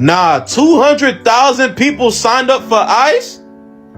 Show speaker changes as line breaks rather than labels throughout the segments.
Nah, 200,000 people signed up for ICE?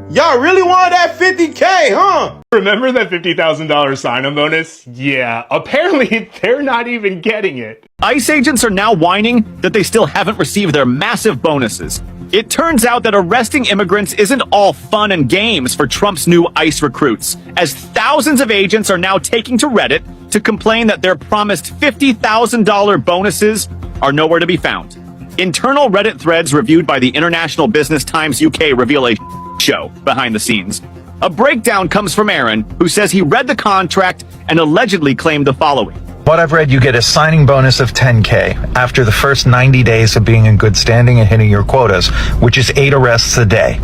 Y'all really wanted that 50K, huh?
Remember that $50,000 sign-on bonus? Yeah, apparently they're not even getting it.
ICE agents are now whining that they still haven't received their massive bonuses. It turns out that arresting immigrants isn't all fun and games for Trump's new ICE recruits, as thousands of agents are now taking to Reddit to complain that their promised $50,000 bonuses are nowhere to be found. Internal Reddit threads reviewed by the International Business Times UK reveal a show behind the scenes. A breakdown comes from Aaron, who says he read the contract and allegedly claimed the following.
What I've read, you get a signing bonus of $10K after the first 90 days of being in good standing and hitting your quotas, which is 8 arrests a day.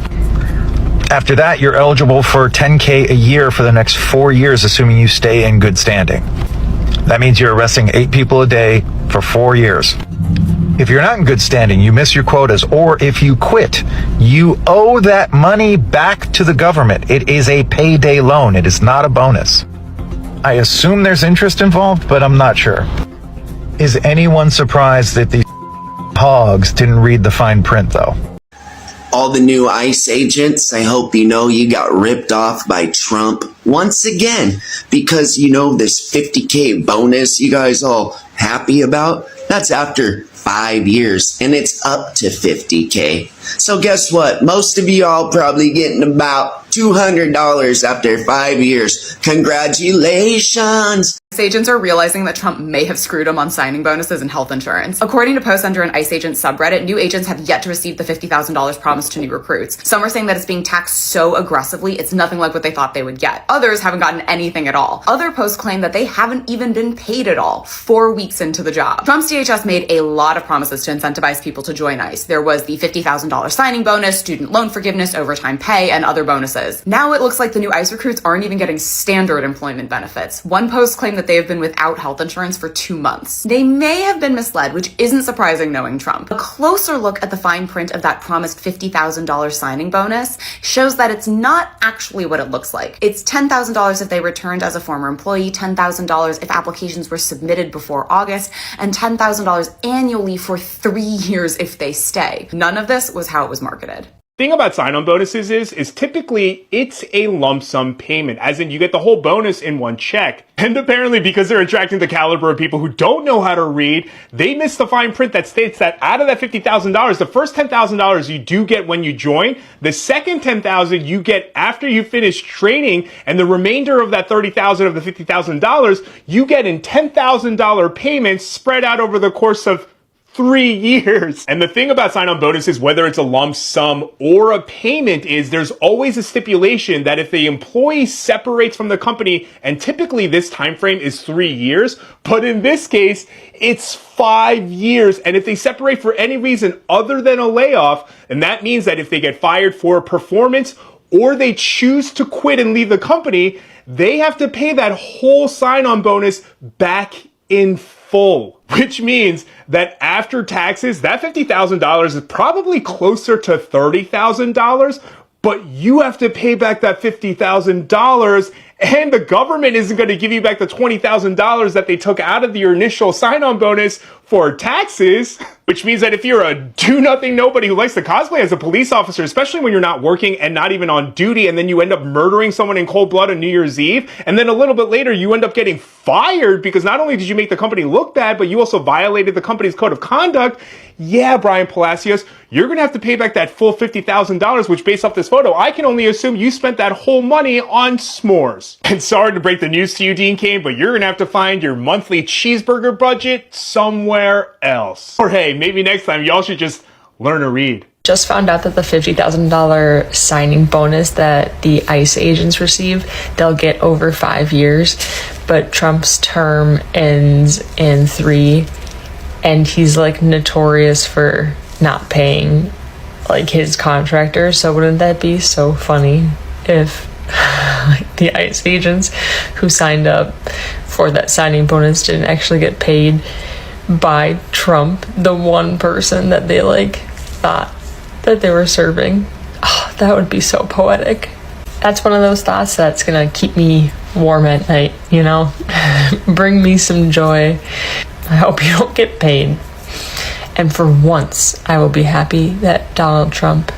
After that, you're eligible for $10K a year for the next 4 years, assuming you stay in good standing. That means you're arresting 8 people a day for 4 years. If you're not in good standing, you miss your quotas, or if you quit, you owe that money back to the government. It is a payday loan. It is not a bonus. I assume there's interest involved, but I'm not sure. Is anyone surprised that these hogs didn't read the fine print, though?
All the new ICE agents, I hope you know you got ripped off by Trump once again, because you know this 50K bonus you guys all happy about? That's after 5 years, and it's up to 50K. So guess what? Most of you all probably getting about $200 after 5 years. Congratulations!
ICE agents are realizing that Trump may have screwed them on signing bonuses and health insurance. According to posts under an ICE agent subreddit, new agents have yet to receive the $50,000 promised to new recruits. Some are saying that it's being taxed so aggressively, it's nothing like what they thought they would get. Others haven't gotten anything at all. Other posts claim that they haven't even been paid at all 4 weeks into the job. Trump's DHS made a lot of promises to incentivize people to join ICE. There was the $50,000 signing bonus, student loan forgiveness, overtime pay, and other bonuses. Now it looks like the new ICE recruits aren't even getting standard employment benefits. One post claimed that they have been without health insurance for 2 months. They may have been misled, which isn't surprising knowing Trump. A closer look at the fine print of that promised $50,000 signing bonus shows that it's not actually what it looks like. It's $10,000 if they returned as a former employee, $10,000 if applications were submitted before August, and $10,000 annually for 3 years if they stay. None of this was how it was marketed.
Thing about sign-on bonuses is typically it's a lump sum payment, as in you get the whole bonus in one check. And apparently because they're attracting the caliber of people who don't know how to read, they missed the fine print that states that out of that $50,000, the first $10,000 you do get when you join, the second $10,000 you get after you finish training, and the remainder of that $30,000 of the $50,000 you get in $10,000 payments spread out over the course of 3 years. And the thing about sign-on bonuses, whether it's a lump sum or a payment, is there's always a stipulation that if the employee separates from the company, and typically this time frame is 3 years, but in this case, it's 5 years. And if they separate for any reason other than a layoff, and that means that if they get fired for performance or they choose to quit and leave the company, they have to pay that whole sign-on bonus back in full, which means that after taxes, that $50,000 is probably closer to $30,000, but you have to pay back that $50,000, and the government isn't going to give you back the $20,000 that they took out of your initial sign-on bonus for taxes, which means that if you're a do-nothing nobody who likes to cosplay as a police officer, especially when you're not working and not even on duty, and then you end up murdering someone in cold blood on New Year's Eve, and then a little bit later you end up getting fired because not only did you make the company look bad, but you also violated the company's code of conduct. Yeah, Brian Palacios, you're going to have to pay back that full $50,000, which based off this photo, I can only assume you spent that whole money on s'mores. And sorry to break the news to you, Dean Cain, but you're going to have to find your monthly cheeseburger budget somewhere else. Or hey, maybe next time y'all should just learn to read.
Just found out that the $50,000 signing bonus that the ICE agents receive, they'll get over 5 years, but Trump's term ends in 3, and he's like notorious for not paying like his contractors. So wouldn't that be so funny if like the ICE agents who signed up for that signing bonus didn't actually get paid by Trump, the one person that they like thought that they were serving? Oh, that would be so poetic. That's one of those thoughts that's gonna keep me warm at night, you know? Bring me some joy. I hope you don't get paid. And for once, I will be happy that Donald Trump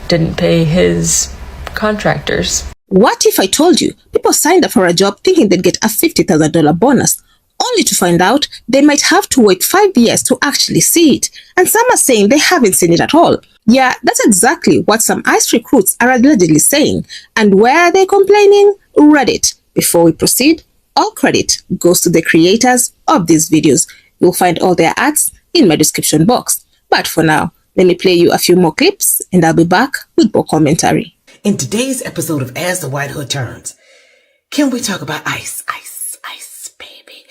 didn't pay his contractors.
What if I told you people signed up for a job thinking they'd get a $50,000 bonus, only to find out they might have to wait 5 years to actually see it? And some are saying they haven't seen it at all. Yeah, that's exactly what some ICE recruits are allegedly saying. And where are they complaining? Reddit. Before we proceed, all credit goes to the creators of these videos. You'll find all their ads in my description box. But for now, let me play you a few more clips and I'll be back with more commentary.
In today's episode of As the White Hood Turns, can we talk about ICE, baby?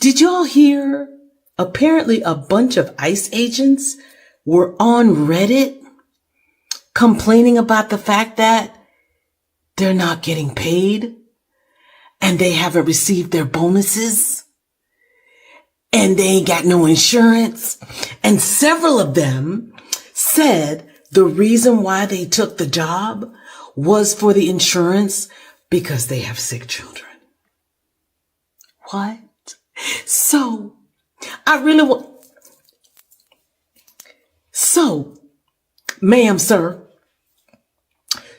Did y'all hear? Apparently a bunch of ICE agents were on Reddit complaining about the fact that they're not getting paid and they haven't received their bonuses and they ain't got no insurance. And several of them said the reason why they took the job was for the insurance because they have sick children. What? So, ma'am, sir,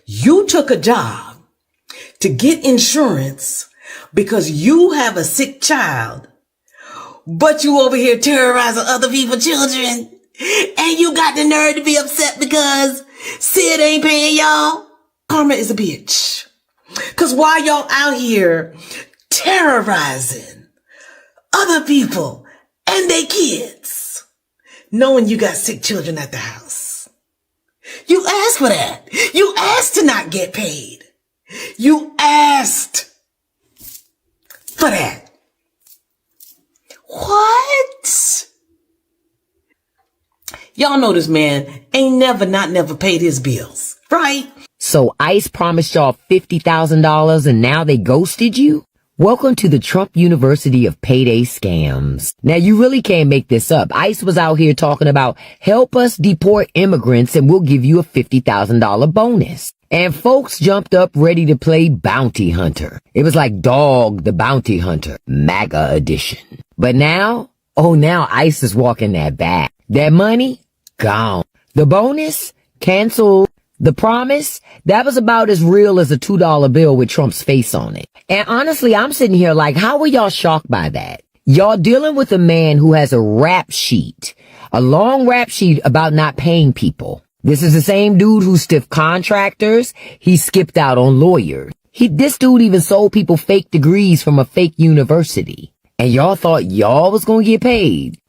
you took a job to get insurance because you have a sick child, but you over here terrorizing other people's children. And you got the nerve to be upset because Sid ain't paying y'all? Karma is a bitch. Cause while y'all out here terrorizing other people and their kids, knowing you got sick children at the house, you asked for that. You asked to not get paid. You asked for that. What? Y'all know this man ain't never paid his bills, right?
So ICE promised y'all $50,000 and now they ghosted you? Welcome to the Trump University of Payday Scams. Now you really can't make this up. ICE was out here talking about help us deport immigrants and we'll give you a $50,000 bonus. And folks jumped up ready to play bounty hunter. It was like Dog the Bounty Hunter, MAGA edition. But now, now ICE is walking that back. That money? Gone. The bonus? Canceled. The promise? That was about as real as a $2 bill with Trump's face on it. And honestly, I'm sitting here like, how were y'all shocked by that? Y'all dealing with a man who has a rap sheet, a long rap sheet about not paying people. This is the same dude who stiffed contractors. He skipped out on lawyers. This dude even sold people fake degrees from a fake university. And y'all thought y'all was gonna get paid.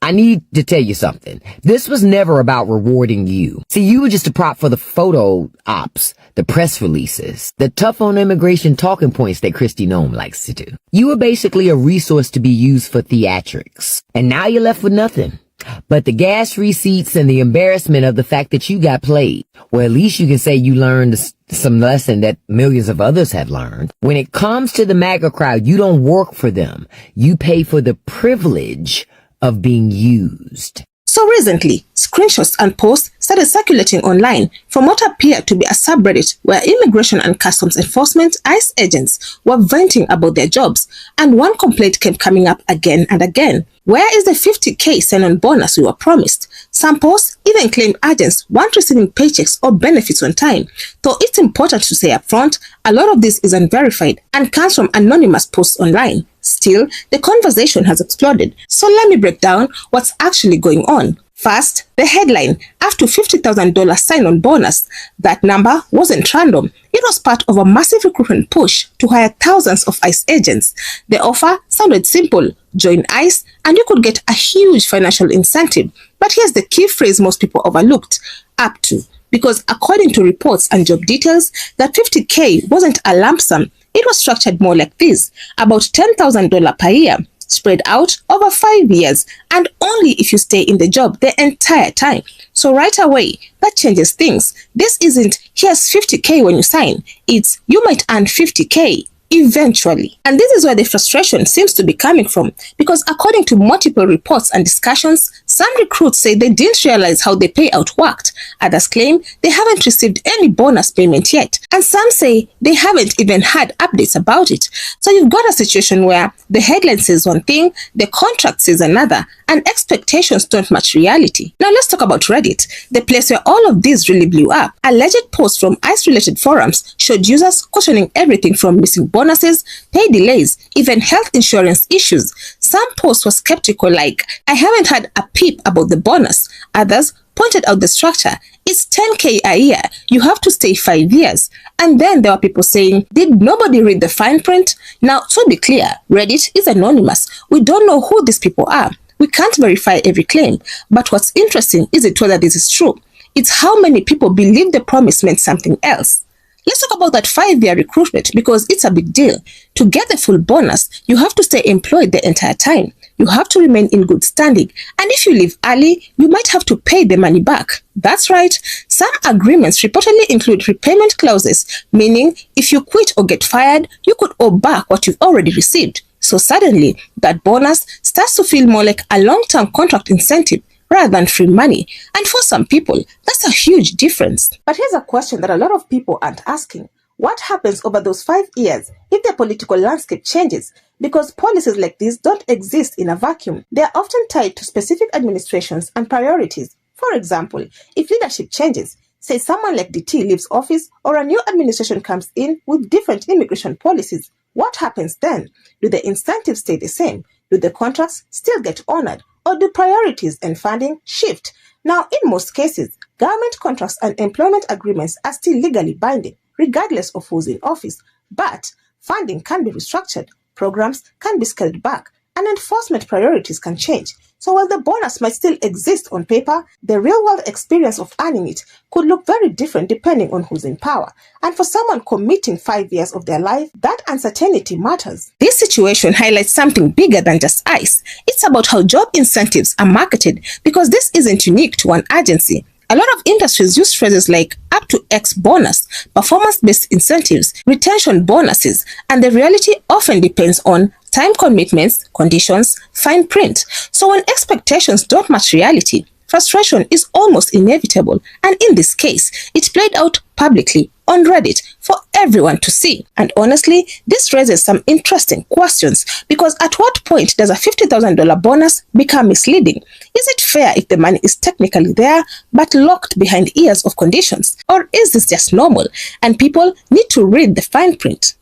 I need to tell you something. This was never about rewarding you. See, you were just a prop for the photo ops, the press releases, the tough on immigration talking points that Kristi Noem likes to do. You were basically a resource to be used for theatrics. And now you're left with nothing but the gas receipts and the embarrassment of the fact that you got played. Well, at least you can say you learned some lesson that millions of others have learned. When it comes to the MAGA crowd, you don't work for them. You pay for the privilege of being used.
So recently, screenshots and posts started circulating online from what appeared to be a subreddit where Immigration and Customs Enforcement ICE agents were venting about their jobs, and one complaint kept coming up again and again. Where is the $50K sign-on bonus we were promised? Some posts even claim agents weren't receiving paychecks or benefits on time. Though it's important to say up front, a lot of this is unverified and comes from anonymous posts online. Still, the conversation has exploded. So let me break down what's actually going on. First, the headline, up to $50,000 sign-on bonus. That number wasn't random. It was part of a massive recruitment push to hire thousands of ICE agents. The offer sounded simple. Join ICE and you could get a huge financial incentive. But here's the key phrase most people overlooked, up to. Because according to reports and job details, that $50K wasn't a lump sum. It was structured more like this, about $10,000 per year, spread out over 5 years, and only if you stay in the job the entire time. So right away, that changes things. This isn't, here's $50K when you sign. It's, you might earn $50K eventually. And this is where the frustration seems to be coming from, because according to multiple reports and discussions, some recruits say they didn't realize how the payout worked. Others claim they haven't received any bonus payment yet. And some say they haven't even had updates about it. So you've got a situation where the headline says one thing, the contract says another, and expectations don't match reality. Now let's talk about Reddit, the place where all of this really blew up. Alleged posts from ICE-related forums showed users questioning everything from missing bonuses, pay delays, even health insurance issues. Some posts were skeptical, like, I haven't had a peep about the bonus. Others pointed out the structure. It's 10K a year. You have to stay 5 years. And then there were people saying, did nobody read the fine print? Now, to be clear, Reddit is anonymous. We don't know who these people are. We can't verify every claim. But what's interesting isn't whether this is true. It's how many people believe the promise meant something else. Let's talk about that 5-year recruitment, because it's a big deal. To get the full bonus, you have to stay employed the entire time. You have to remain in good standing. And if you leave early, you might have to pay the money back. That's right. Some agreements reportedly include repayment clauses, meaning if you quit or get fired, you could owe back what you've already received. So suddenly, that bonus starts to feel more like a long-term contract incentive rather than free money. And for some people, that's a huge difference. But here's a question that a lot of people aren't asking. What happens over those 5 years if the political landscape changes? Because policies like this don't exist in a vacuum. They are often tied to specific administrations and priorities. For example, if leadership changes, say someone like DT leaves office or a new administration comes in with different immigration policies, what happens then? Do the incentives stay the same? Do the contracts still get honored? Or do priorities and funding shift? Now, in most cases, government contracts and employment agreements are still legally binding, regardless of who's in office. But funding can be restructured, programs can be scaled back, and enforcement priorities can change. So while the bonus might still exist on paper, the real-world experience of earning it could look very different depending on who's in power. And for someone committing 5 years of their life, that uncertainty matters. This situation highlights something bigger than just ICE. It's about how job incentives are marketed, because this isn't unique to one agency. A lot of industries use phrases like up to X bonus, performance-based incentives, retention bonuses, and the reality often depends on time commitments, conditions, fine print. So when expectations don't match reality, frustration is almost inevitable. And in this case, it played out publicly on Reddit for everyone to see. And honestly, this raises some interesting questions, because at what point does a $50,000 bonus become misleading? Is it fair if the money is technically there but locked behind years of conditions? Or is this just normal and people need to read the fine print?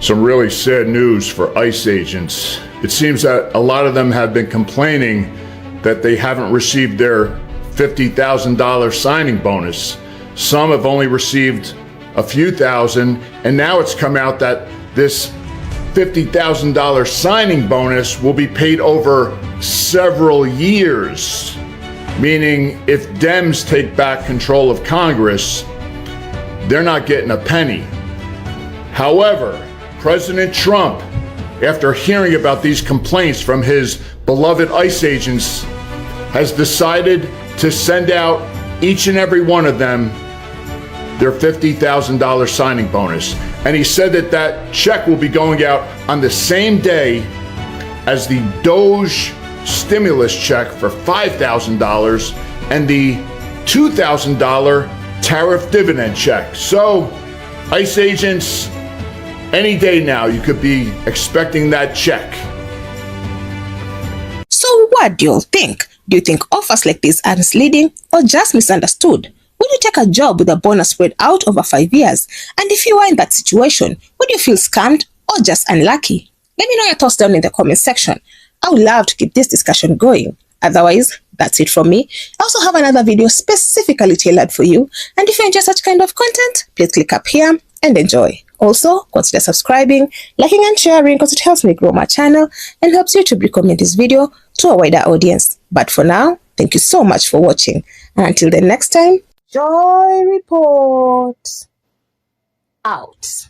Some really sad news for ICE agents. It seems that a lot of them have been complaining that they haven't received their $50,000 signing bonus. Some have only received a few thousand, and now it's come out that this $50,000 signing bonus will be paid over several years, meaning if Dems take back control of Congress, they're not getting a penny. However, President Trump, after hearing about these complaints from his beloved ICE agents, has decided to send out each and every one of them their $50,000 signing bonus. And he said that that check will be going out on the same day as the DOGE stimulus check for $5,000 and the $2,000 tariff dividend check. So, ICE agents, any day now, you could be expecting that check.
So what do you think? Do you think offers like this are misleading or just misunderstood? Would you take a job with a bonus spread out over 5 years? And if you are in that situation, would you feel scammed or just unlucky? Let me know your thoughts down in the comment section. I would love to keep this discussion going. Otherwise, that's it from me. I also have another video specifically tailored for you. And if you enjoy such kind of content, please click up here and enjoy. Also, consider subscribing, liking and sharing, because it helps me grow my channel and helps YouTube recommend this video to a wider audience. But for now, thank you so much for watching. And until the next time, Joy Report out.